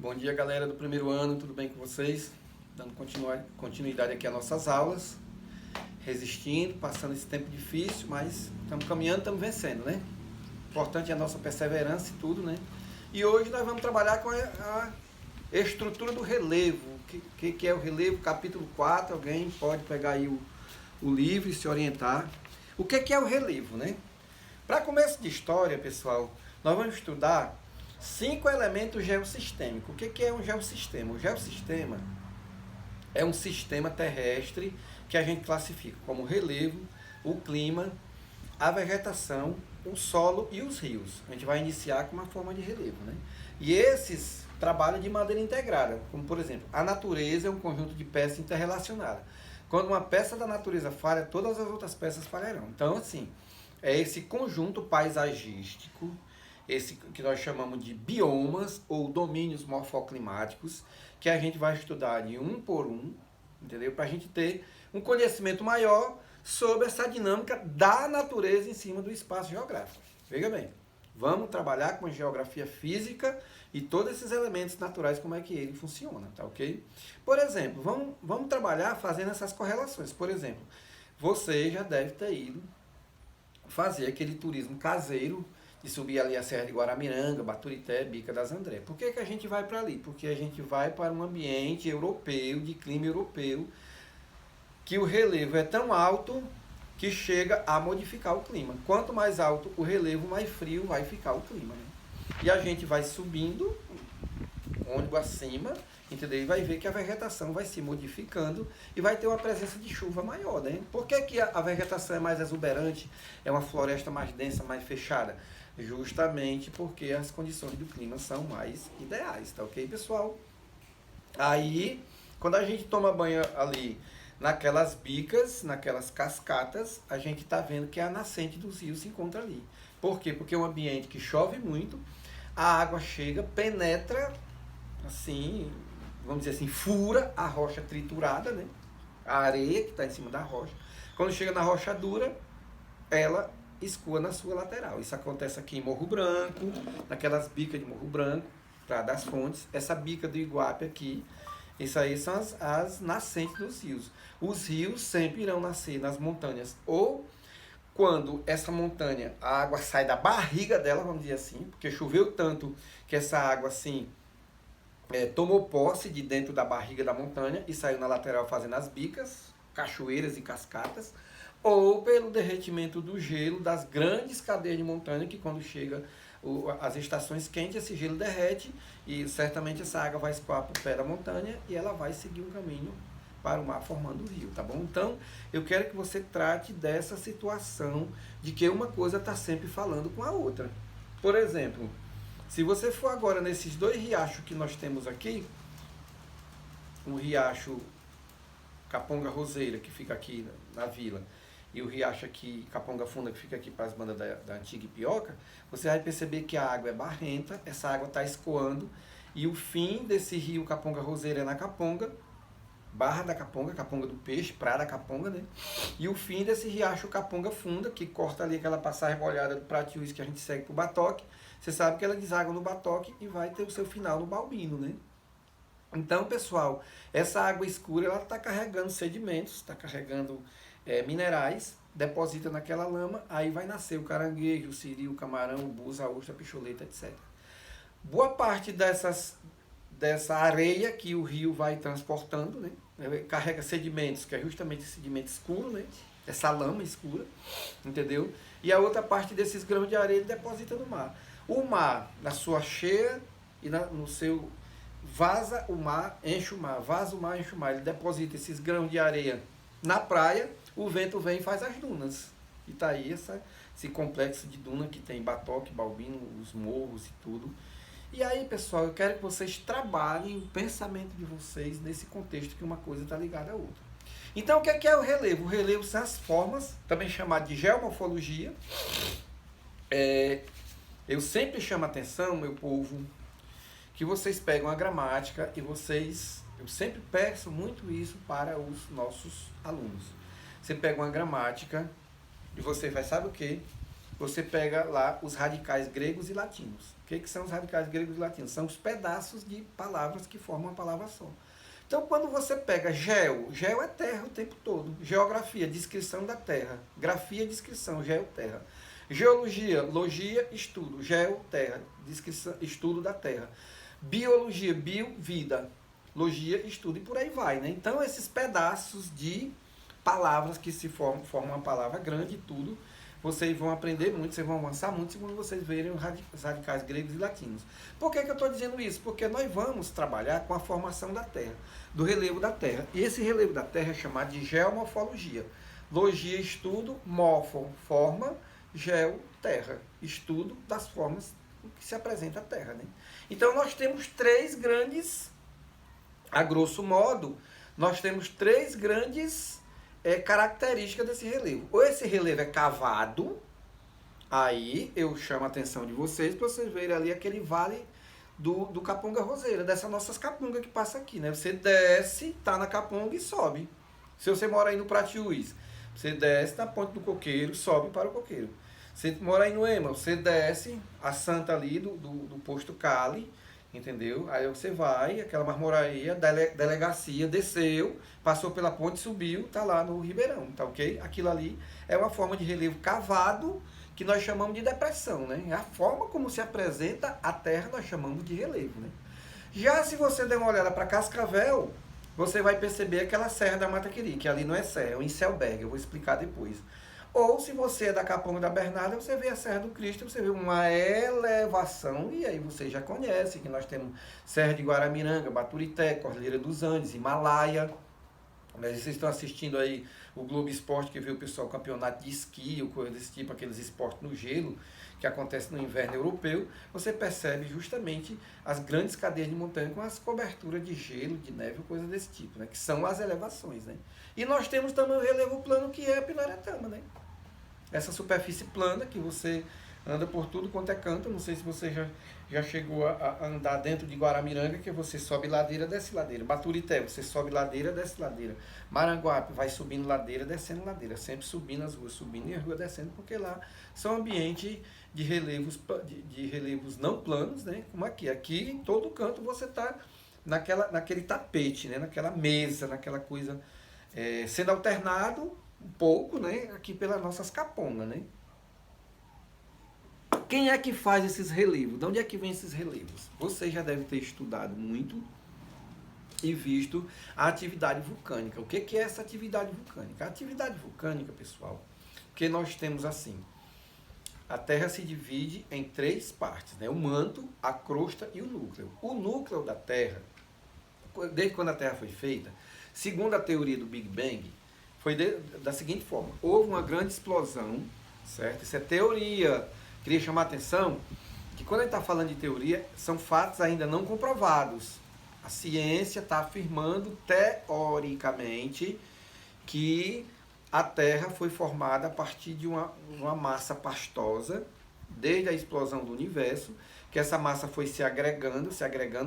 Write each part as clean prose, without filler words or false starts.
Bom dia, galera do primeiro ano, tudo bem com vocês? Dando continuidade aqui às nossas aulas, resistindo, passando esse tempo difícil, mas estamos caminhando, estamos vencendo, né? O importante é a nossa perseverança e tudo, né? E hoje nós vamos trabalhar com a estrutura do relevo. O que é o relevo? Capítulo 4, alguém pode pegar aí o livro e se orientar. O que é o relevo, né? Para começo de história, pessoal, nós vamos estudar 5 elementos geossistêmicos. O que é um geossistema? O geossistema é um sistema terrestre que a gente classifica como o relevo, o clima, a vegetação, o solo e os rios. A gente vai iniciar com uma forma de relevo, né? E esses trabalham de maneira integrada, como por exemplo, a natureza é um conjunto de peças interrelacionadas. Quando uma peça da natureza falha, todas as outras peças falharão. Então, assim, é esse conjunto paisagístico, esse que nós chamamos de biomas ou domínios morfoclimáticos, que a gente vai estudar de um por um, entendeu? Para a gente ter um conhecimento maior sobre essa dinâmica da natureza em cima do espaço geográfico. Veja bem, vamos trabalhar com a geografia física e todos esses elementos naturais, como é que ele funciona, tá ok? Por exemplo, vamos trabalhar fazendo essas correlações. Por exemplo, você já deve ter ido fazer aquele turismo caseiro, de subir ali a Serra de Guaramiranga, Baturité, Bica das André. Por que a gente vai para ali? Porque a gente vai para um ambiente europeu, de clima europeu, que o relevo é tão alto que chega a modificar o clima. Quanto mais alto o relevo, mais frio vai ficar o clima, né? E a gente vai subindo, ônibus acima, entendeu? E vai ver que a vegetação vai se modificando e vai ter uma presença de chuva maior, né? Por que a vegetação é mais exuberante, é uma floresta mais densa, mais fechada? Justamente porque as condições do clima são mais ideais, tá ok, pessoal? Aí, quando a gente toma banho ali naquelas bicas, naquelas cascatas, a gente tá vendo que a nascente dos rios se encontra ali. Por quê? Porque é um ambiente que chove muito, a água chega, penetra, assim, vamos dizer assim, fura a rocha triturada, né? A areia que está em cima da rocha. Quando chega na rocha dura, ela escoa na sua lateral. Isso acontece aqui em Morro Branco, naquelas bicas de Morro Branco, das fontes. Essa bica do Iguape aqui, isso aí são as nascentes dos rios. Os rios sempre irão nascer nas montanhas, ou quando essa montanha, a água sai da barriga dela, vamos dizer assim, porque choveu tanto que essa água assim tomou posse de dentro da barriga da montanha e saiu na lateral fazendo as bicas, cachoeiras e cascatas, ou pelo derretimento do gelo das grandes cadeias de montanha, que quando chega as estações quentes, esse gelo derrete e certamente essa água vai escoar para o pé da montanha e ela vai seguir um caminho para o mar formando o rio, tá bom? Então, eu quero que você trate dessa situação de que uma coisa está sempre falando com a outra. Por exemplo, se você for agora nesses dois riachos que nós temos aqui, o riacho Caponga Roseira, que fica aqui na vila, e o riacho aqui, Caponga Funda, que fica aqui para as bandas da antiga Ipioca, você vai perceber que a água é barrenta, essa água está escoando, e o fim desse rio Caponga Roseira é na Caponga, Barra da Caponga, Caponga do Peixe, Praia da Caponga, né? E o fim desse riacho Caponga Funda, que corta ali aquela passagem molhada do Pratiús que a gente segue para o Batoque, você sabe que ela deságua no Batoque e vai ter o seu final no Balbino, né? Então, pessoal, essa água escura, ela está carregando sedimentos, está carregando minerais, deposita naquela lama, aí vai nascer o caranguejo, o siri, o camarão, o buza, a ostra, a picholeta, etc. Boa parte dessa areia que o rio vai transportando, né? Carrega sedimentos, que é justamente esse sedimento escuro, né? Essa lama escura, entendeu? E a outra parte desses grãos de areia ele deposita no mar. O mar, na sua cheia e no seu vaza o mar, enche o mar, vaza o mar, enche o mar, ele deposita esses grãos de areia na praia, o vento vem e faz as dunas. E tá aí esse complexo de duna que tem Batoque, Balbino, os morros e tudo. E aí, pessoal, eu quero que vocês trabalhem o pensamento de vocês nesse contexto que uma coisa está ligada à outra. Então, o que é o relevo? O relevo são as formas, também chamado de geomorfologia. Eu sempre chamo a atenção, meu povo, que vocês pegam a gramática e eu sempre peço muito isso para os nossos alunos. Você pega uma gramática e você faz, sabe o quê? Você pega lá os radicais gregos e latinos. que são os radicais gregos e latinos? São os pedaços de palavras que formam uma palavra só. Então, quando você pega geo é terra o tempo todo. Geografia, descrição da terra. Grafia, descrição, terra. Geologia, logia, estudo. Terra, descrição, estudo da terra. Biologia, bio, vida. Logia, estudo e por aí vai, né? Então, esses pedaços de palavras que se formam uma palavra grande e tudo, vocês vão aprender muito, vocês vão avançar muito quando vocês verem os radicais gregos e latinos. Por que eu estou dizendo isso? Porque nós vamos trabalhar com a formação da Terra, do relevo da Terra. E esse relevo da Terra é chamado de geomorfologia. Logia, estudo, morfo, forma, geo, terra. Estudo das formas que se apresenta a Terra, né? Então nós temos três grandes, a grosso modo, nós temos três grandes características desse relevo. Ou esse relevo é cavado, aí eu chamo a atenção de vocês para vocês verem ali aquele vale do Capunga Roseira, dessas nossas capungas que passa aqui, né? Você desce, tá na capunga e sobe. Se você mora aí no Pratiús, você desce na ponte do coqueiro, sobe para o coqueiro. Você mora aí no Ema, você desce a Santa ali do posto Cali, entendeu? Aí você vai, aquela marmoraria, delegacia, desceu, passou pela ponte, subiu, tá lá no Ribeirão, tá ok? Aquilo ali é uma forma de relevo cavado que nós chamamos de depressão, né? A forma como se apresenta a terra nós chamamos de relevo, né? Já se você der uma olhada para Cascavel, você vai perceber aquela Serra da Mataquiri, que ali não é serra, é um Inselberg, eu vou explicar depois. Ou se você é da Caponga da Bernarda, você vê a Serra do Cristo, você vê uma elevação, e aí você já conhece que nós temos Serra de Guaramiranga, Baturité, Cordilheira dos Andes, Himalaia. Mas vocês estão assistindo aí o Globo Esporte, que vê o pessoal campeonato de esqui, ou coisa desse tipo, aqueles esportes no gelo, que acontece no inverno europeu, você percebe justamente as grandes cadeias de montanha com as coberturas de gelo, de neve, coisa desse tipo, né? Que são as elevações, né? E nós temos também o relevo plano, que é a Piraretama, né? Essa superfície plana que você anda por tudo quanto é canto. Não sei se você já chegou a andar dentro de Guaramiranga, que você sobe ladeira, desce ladeira. Baturité, você sobe ladeira, desce ladeira. Maranguape, vai subindo ladeira, descendo ladeira. Sempre subindo as ruas, subindo e a rua descendo, porque lá são ambientes de relevos não planos, né? Como aqui. Aqui, em todo canto, você está naquele tapete, né? Naquela mesa, naquela coisa, sendo alternado um pouco, né? Aqui pelas nossas capongas, né? Quem é que faz esses relevos? De onde é que vem esses relevos? Você já deve ter estudado muito e visto a atividade vulcânica. O que é essa atividade vulcânica? A atividade vulcânica, pessoal, que nós temos assim: a Terra se divide em três partes, né? O manto, a crosta e o núcleo. O núcleo da Terra, desde quando a Terra foi feita, segundo a teoria do Big Bang, foi da seguinte forma: houve uma grande explosão, certo? Isso é teoria. Queria chamar a atenção que quando a gente está falando de teoria, são fatos ainda não comprovados. A ciência está afirmando teoricamente que a Terra foi formada a partir de uma massa pastosa, desde a explosão do universo, que essa massa foi se agregando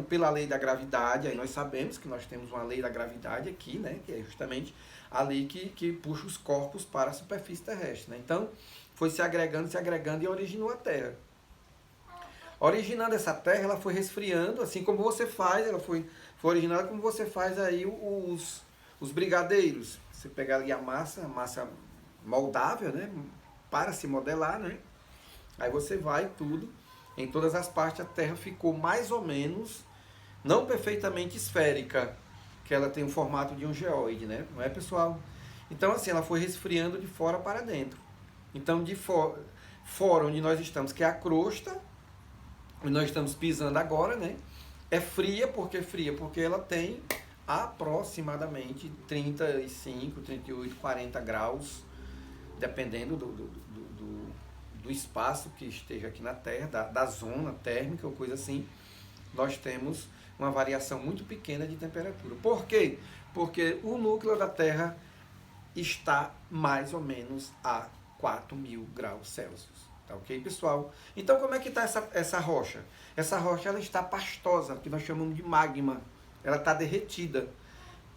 pela lei da gravidade. Aí nós sabemos que nós temos uma lei da gravidade aqui, né? Que é justamente a lei que puxa os corpos para a superfície terrestre, né? Então, foi se agregando e originou a Terra. Originando essa Terra, ela foi resfriando, assim como você faz, ela foi originada como você faz aí os brigadeiros. Você pega ali a massa moldável, né? Para se modelar, né? Aí você vai tudo, em todas as partes a Terra ficou mais ou menos, não perfeitamente esférica, que ela tem o formato de um geóide, né? Não é, pessoal? Então, assim, ela foi resfriando de fora para dentro. Então, de fora onde nós estamos, que é a crosta, onde nós estamos pisando agora, né? É fria, porque ela tem aproximadamente 35, 38, 40 graus, dependendo do espaço que esteja aqui na Terra, da zona térmica ou coisa assim. Nós temos uma variação muito pequena de temperatura. Por quê? Porque o núcleo da Terra está mais ou menos a 4.000 graus Celsius. Tá ok, pessoal? Então, como é que está essa rocha? Essa rocha ela está pastosa, que nós chamamos de magma. Ela está derretida.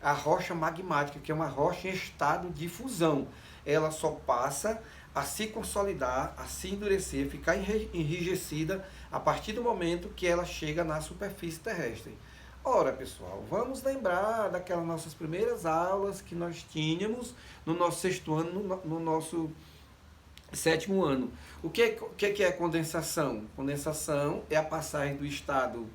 A rocha magmática, que é uma rocha em estado de fusão, ela só passa a se consolidar, a se endurecer, ficar enrijecida a partir do momento que ela chega na superfície terrestre. Ora, pessoal, vamos lembrar daquelas nossas primeiras aulas que nós tínhamos no nosso sexto ano, no nosso sétimo ano. O que é condensação? Condensação é a passagem do estado...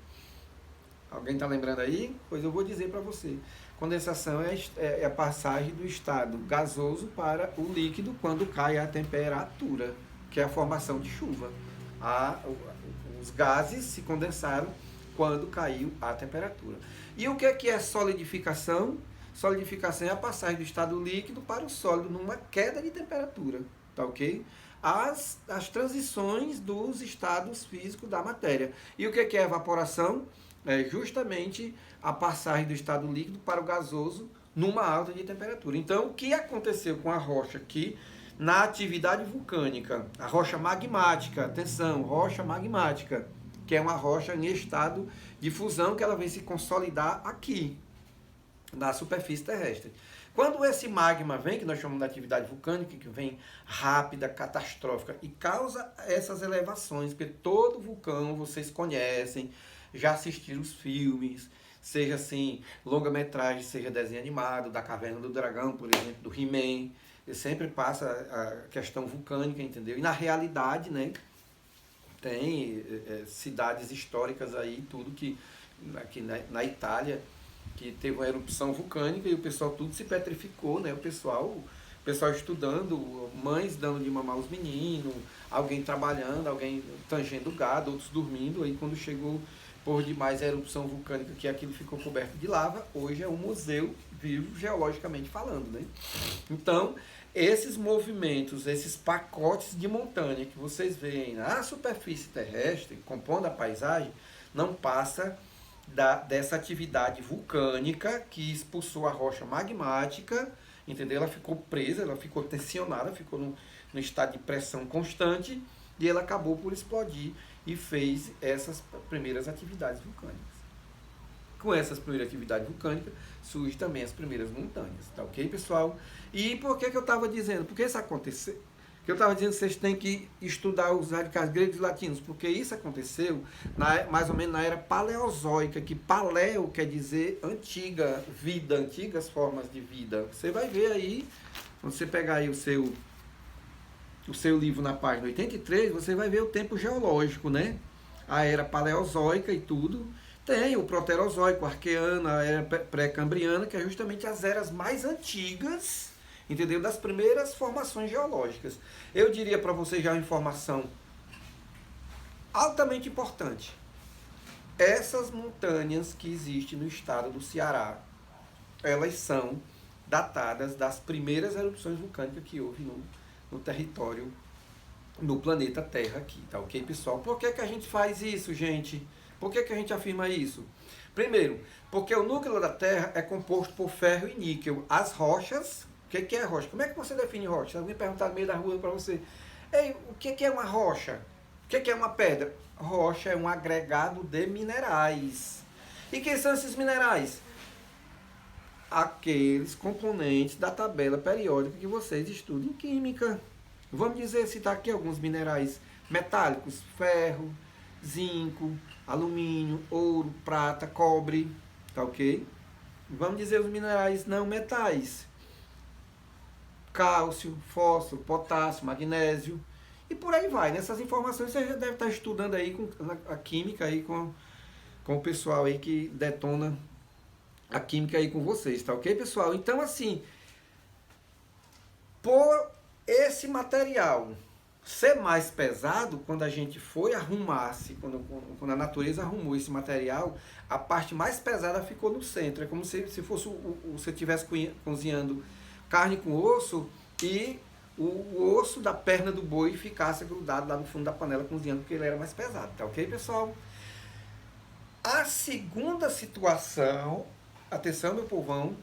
Alguém está lembrando aí? Pois eu vou dizer para você. Condensação é a passagem do estado gasoso para o líquido quando cai a temperatura, que é a formação de chuva. Os gases se condensaram quando caiu a temperatura. E o que é solidificação? Solidificação é a passagem do estado líquido para o sólido numa queda de temperatura, tá ok? As transições dos estados físicos da matéria. E o que é evaporação? É justamente a passagem do estado líquido para o gasoso numa alta de temperatura. Então, o que aconteceu com a rocha aqui na atividade vulcânica? A rocha magmática, atenção, rocha magmática, que é uma rocha em estado de fusão que ela vem se consolidar aqui, na superfície terrestre. Quando esse magma vem, que nós chamamos de atividade vulcânica, que vem rápida, catastrófica, e causa essas elevações, porque todo vulcão vocês conhecem, já assistiram os filmes, seja assim, longa-metragem, seja desenho animado, da Caverna do Dragão, por exemplo, do He-Man, ele sempre passa a questão vulcânica, entendeu? E na realidade, né, tem cidades históricas aí, tudo que, aqui na Itália, que teve uma erupção vulcânica e o pessoal tudo se petrificou, né? O pessoal estudando, mães dando de mamar os meninos, alguém trabalhando, alguém tangendo gado, outros dormindo, aí quando chegou por demais a erupção vulcânica, que aquilo ficou coberto de lava, hoje é um museu vivo geologicamente falando, né? Então, esses movimentos, esses pacotes de montanha que vocês veem na superfície terrestre, compondo a paisagem, não passa dessa atividade vulcânica que expulsou a rocha magmática, entendeu? Ela ficou presa, ela ficou tensionada, ficou no estado de pressão constante e ela acabou por explodir e fez essas primeiras atividades vulcânicas. Com essas primeiras atividades vulcânicas, surgem também as primeiras montanhas, tá ok, pessoal? E por que eu estava dizendo? Porque isso aconteceu? Que eu estava dizendo que vocês têm que estudar os radicais gregos e latinos, porque isso aconteceu mais ou menos na era paleozoica, que paleo quer dizer antiga vida, antigas formas de vida. Você vai ver aí, quando você pegar aí o seu livro na página 83, você vai ver o tempo geológico, né? A era paleozoica e tudo. Tem o proterozoico, o arqueano, a era pré-cambriana, que é justamente as eras mais antigas, entendeu? Das primeiras formações geológicas. Eu diria para você já uma informação altamente importante. Essas montanhas que existem no estado do Ceará, elas são datadas das primeiras erupções vulcânicas que houve no território, no planeta Terra aqui, tá ok, pessoal? Por que a gente faz isso, gente? Por que a gente afirma isso? Primeiro, porque o núcleo da Terra é composto por ferro e níquel. As rochas, o que é rocha? Como é que você define rocha? Se alguém perguntar no meio da rua para você, ei, o que é uma rocha? O que é uma pedra? Rocha é um agregado de minerais. E quem são esses minerais? Aqueles componentes da tabela periódica que vocês estudam em química. Vamos citar aqui alguns minerais metálicos: ferro, zinco, alumínio, ouro, prata, cobre, tá ok? Vamos dizer os minerais não metais: cálcio, fósforo, potássio, magnésio, e por aí vai. Nessas informações você já deve estar estudando aí com a química aí com o pessoal aí que detona a química aí com vocês, tá ok, pessoal? Então, assim, por esse material ser mais pesado, quando a gente foi arrumar-se, quando a natureza arrumou esse material, a parte mais pesada ficou no centro. É como se fosse você estivesse cozinhando carne com osso e o osso da perna do boi ficasse grudado lá no fundo da panela cozinhando, porque ele era mais pesado, tá ok, pessoal? A segunda situação, atenção meu povão,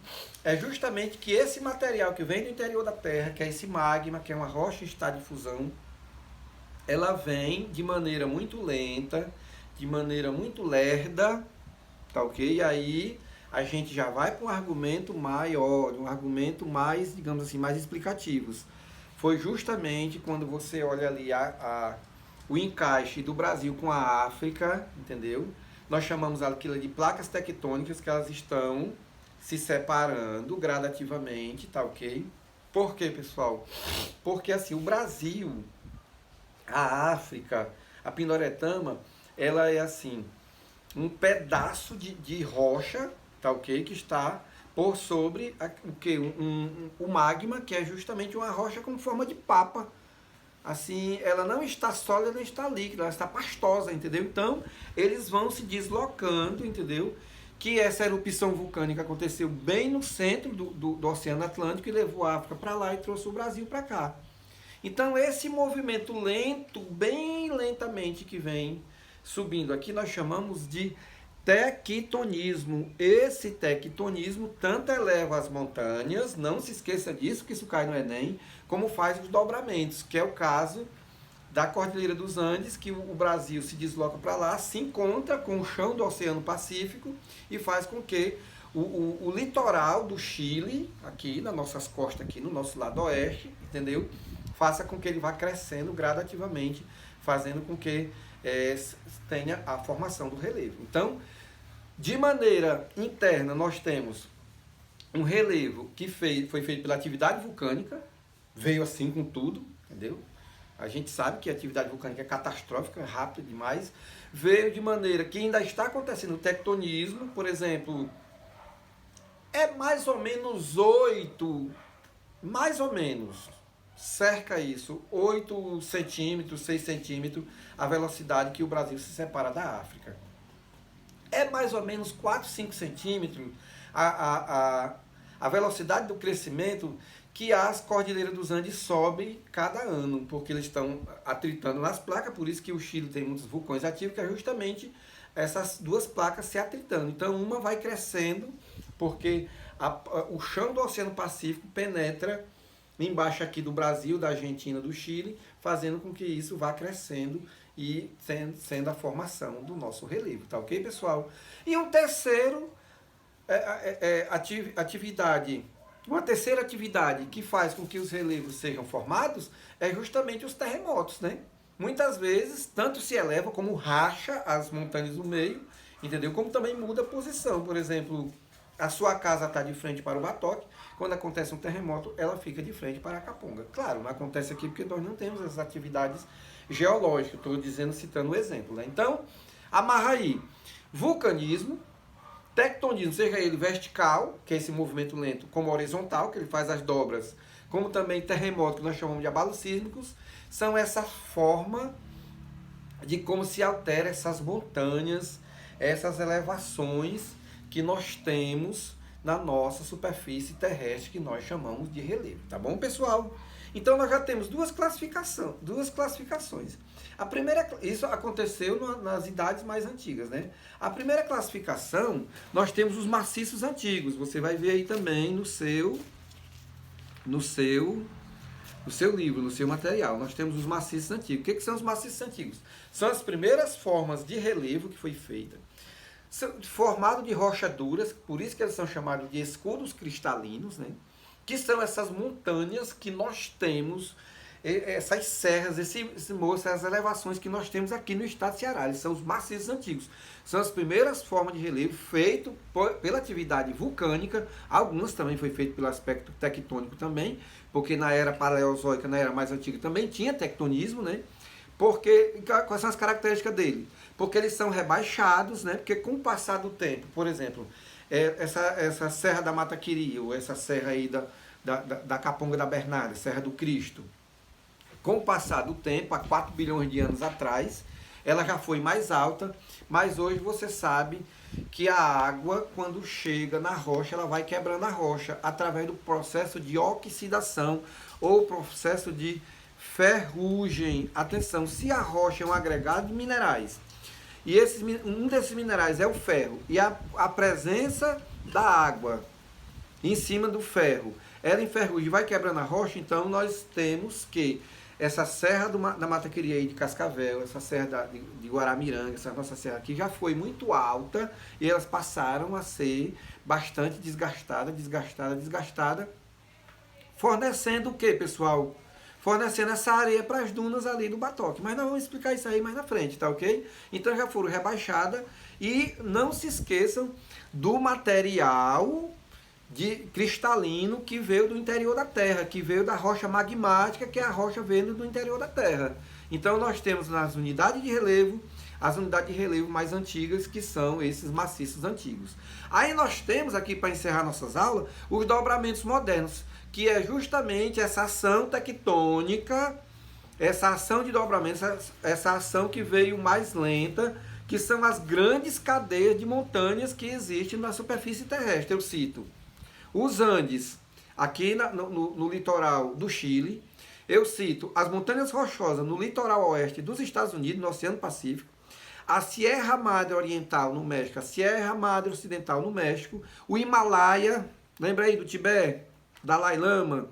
é justamente que esse material que vem do interior da Terra, que é esse magma, que é uma rocha em estado de fusão, ela vem de maneira muito lenta, de maneira muito lerda, tá ok? E aí a gente já vai para um argumento maior, um argumento mais, digamos assim, mais explicativos. Foi justamente quando você olha ali o encaixe do Brasil com a África, entendeu? Nós chamamos aquilo de placas tectônicas, que elas estão se separando gradativamente, tá ok? Por quê, pessoal? Porque assim, o Brasil, a África, a Pindoretama, ela é assim, um pedaço de rocha, tá ok? Que está por sobre o que? O magma, que é justamente uma rocha com forma de papa. Assim, ela não está sólida, não está líquida, ela está pastosa, entendeu? Então, eles vão se deslocando, entendeu? Que essa erupção vulcânica aconteceu bem no centro do Oceano Atlântico e levou a África para lá e trouxe o Brasil para cá. Então, esse movimento lento, bem lentamente que vem subindo aqui, nós chamamos de tectonismo. Esse tectonismo tanto eleva as montanhas, não se esqueça disso, que isso cai no Enem, como faz os dobramentos, que é o caso da Cordilheira dos Andes, que o Brasil se desloca para lá, se encontra com o chão do Oceano Pacífico e faz com que o litoral do Chile, aqui nas nossas costas, aqui no nosso lado oeste, entendeu? Faça com que ele vá crescendo gradativamente, fazendo com que tenha a formação do relevo. Então, de maneira interna, nós temos um relevo que foi feito pela atividade vulcânica, veio assim com tudo, entendeu? A gente sabe que a atividade vulcânica é catastrófica, é rápida demais. Veio de maneira que ainda está acontecendo o tectonismo, por exemplo, é mais ou menos cerca isso, 8 centímetros, 6 centímetros, a velocidade que o Brasil se separa da África. É mais ou menos 4, 5 centímetros a velocidade do crescimento que as Cordilheiras dos Andes sobem cada ano, porque eles estão atritando nas placas, por isso que o Chile tem muitos vulcões ativos, que é justamente essas duas placas se atritando. Então uma vai crescendo, porque o chão do Oceano Pacífico penetra embaixo aqui do Brasil, da Argentina, do Chile, fazendo com que isso vá crescendo e sendo a formação do nosso relevo, tá ok, pessoal? E um terceiro atividade, uma terceira atividade que faz com que os relevos sejam formados é justamente os terremotos, né? Muitas vezes, tanto se eleva como racha as montanhas no meio, entendeu? Como também muda a posição. Por exemplo, a sua casa está de frente para o Batoque, quando acontece um terremoto, ela fica de frente para a Caponga. Claro, não acontece aqui porque nós não temos as atividades geológicas, estou dizendo, citando o exemplo, né? Então, amarra aí, vulcanismo, tectonismo, seja ele vertical, que é esse movimento lento, como horizontal, que ele faz as dobras, como também terremoto, que nós chamamos de abalos sísmicos, são essa forma de como se altera essas montanhas, essas elevações que nós temos na nossa superfície terrestre, que nós chamamos de relevo, tá bom, pessoal? Então nós já temos duas classificações. A primeira, isso aconteceu nas idades mais antigas, né? A primeira classificação, nós temos os maciços antigos. Você vai ver aí também no seu livro, no seu material. Nós temos os maciços antigos. O que são os maciços antigos? São as primeiras formas de relevo que foi feita, formado de rochas duras, por isso que eles são chamados de escudos cristalinos, né? Que são essas montanhas que nós temos, essas serras, esse morro, essas elevações que nós temos aqui no estado de Ceará. Eles são os maciços antigos. São as primeiras formas de relevo feitas pela atividade vulcânica. Algumas também foi feito pelo aspecto tectônico também, porque na era paleozoica, na era mais antiga, também tinha tectonismo, né? Porque, quais são as características dele? Porque eles são rebaixados, né? Porque com o passar do tempo, por exemplo, essa Serra da Mataquiri, ou essa serra aí da Caponga da Bernarda, Serra do Cristo, com o passar do tempo, há 4 bilhões de anos atrás, ela já foi mais alta, mas hoje você sabe que a água, quando chega na rocha, ela vai quebrando a rocha através do processo de oxidação ou processo de ferrugem. Atenção, se a rocha é um agregado de minerais, e um desses minerais é o ferro, e a presença da água em cima do ferro, ela enferruja e vai quebrando a rocha, então nós temos que essa serra da Mataquiri aí de Cascavel, essa serra de Guaramiranga, essa nossa serra aqui já foi muito alta e elas passaram a ser bastante desgastada, fornecendo o que, pessoal? fornecendo essa areia para as dunas ali do Batoque. Mas nós vamos explicar isso aí mais na frente, tá ok? Então já foram rebaixadas. E não se esqueçam do material cristalino que veio do interior da Terra, que veio da rocha magmática, que é a rocha vindo do interior da Terra. Então nós temos nas unidades de relevo, as unidades de relevo mais antigas, que são esses maciços antigos. Aí nós temos aqui, para encerrar nossas aulas, os dobramentos modernos, que é justamente essa ação tectônica, essa ação de dobramento, essa ação que veio mais lenta, que são as grandes cadeias de montanhas que existem na superfície terrestre. Eu cito os Andes, aqui no litoral do Chile. Eu cito as montanhas rochosas no litoral oeste dos Estados Unidos, no Oceano Pacífico. A Sierra Madre Oriental no México, a Sierra Madre Ocidental no México. O Himalaia, lembra aí do Tibete, Dalai Lama,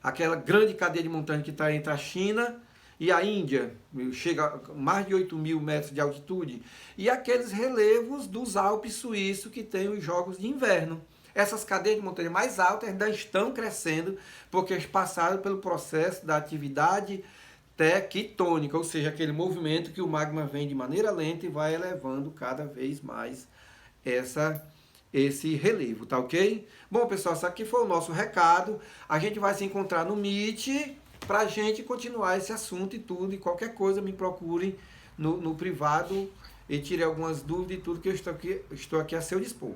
aquela grande cadeia de montanhas que está entre a China e a Índia, chega a mais de 8.000 metros de altitude, e aqueles relevos dos Alpes suíços que tem os jogos de inverno. Essas cadeias de montanha mais altas ainda estão crescendo porque eles passaram pelo processo da atividade tectônica, ou seja, aquele movimento que o magma vem de maneira lenta e vai elevando cada vez mais esse relevo, tá ok? Bom, pessoal, isso aqui foi o nosso recado. A gente vai se encontrar no Meet para a gente continuar esse assunto e tudo. E qualquer coisa me procure no privado e tire algumas dúvidas e tudo, que eu estou aqui a seu dispor.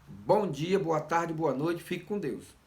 Bom dia, boa tarde, boa noite. Fique com Deus.